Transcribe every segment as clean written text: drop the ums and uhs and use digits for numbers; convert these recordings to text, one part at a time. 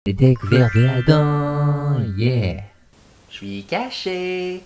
Les découvertes de Adam, yeah! Je suis caché.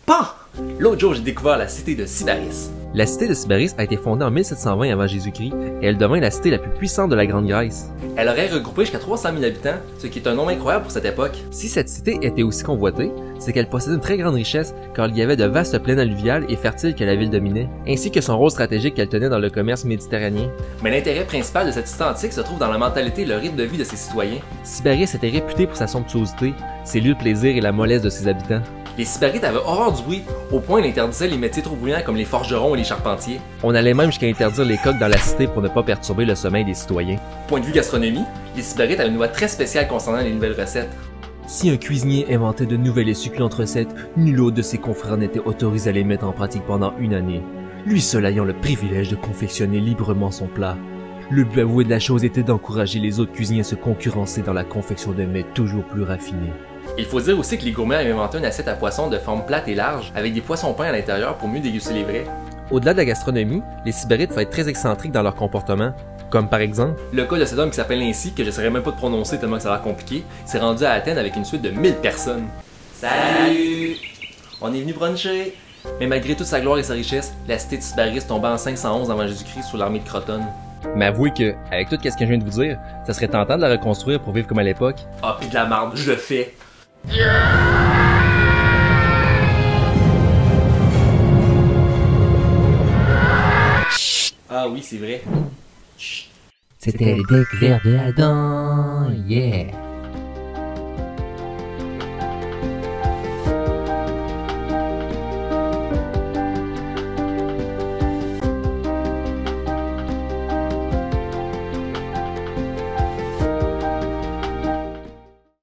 Pas! L'autre jour, j'ai découvert la cité de Sybaris. La cité de Sybaris a été fondée en 1720 avant Jésus-Christ et elle devint la cité la plus puissante de la Grande Grèce. Elle aurait regroupé jusqu'à 300 000 habitants, ce qui est un nombre incroyable pour cette époque. Si cette cité était aussi convoitée, c'est qu'elle possédait une très grande richesse car il y avait de vastes plaines alluviales et fertiles que la ville dominait, ainsi que son rôle stratégique qu'elle tenait dans le commerce méditerranéen. Mais l'intérêt principal de cette cité antique se trouve dans la mentalité et le rythme de vie de ses citoyens. Sybaris était réputée pour sa somptuosité, ses lieux de plaisir et la mollesse de ses habitants. Les Sybarites avaient horreur du bruit, au point ils interdisaient les métiers trop bruyants comme les forgerons et les charpentiers. On allait même jusqu'à interdire les coqs dans la cité pour ne pas perturber le sommeil des citoyens. Point de vue gastronomie, les Sybarites avaient une loi très spéciale concernant les nouvelles recettes. Si un cuisinier inventait de nouvelles et succulentes recettes, nul autre de ses confrères n'était autorisé à les mettre en pratique pendant une année, lui seul ayant le privilège de confectionner librement son plat. Le but avoué de la chose était d'encourager les autres cuisiniers à se concurrencer dans la confection de mets toujours plus raffinés. Il faut dire aussi que les gourmets avaient inventé une assiette à poissons de forme plate et large, avec des poissons peints à l'intérieur pour mieux déguster les vrais. Au-delà de la gastronomie, les Sybarites pouvaient être très excentriques dans leur comportement, comme par exemple, le cas de cet homme qui s'appelle ainsi, que je saurais même pas de prononcer tellement que ça a l'air compliqué, s'est rendu à Athènes avec une suite de 1000 personnes. Salut! On est venu bruncher! Mais malgré toute sa gloire et sa richesse, la cité de Sybaris tomba en 511 avant Jésus-Christ sous l'armée de Crotone. mais avouez que, avec tout ce que je viens de vous dire, ça serait tentant de la reconstruire pour vivre comme à l'époque. Ah pis de la marde, je le fais! Ah oui, c'est vrai. C'était les découvertes de Adam, yeah!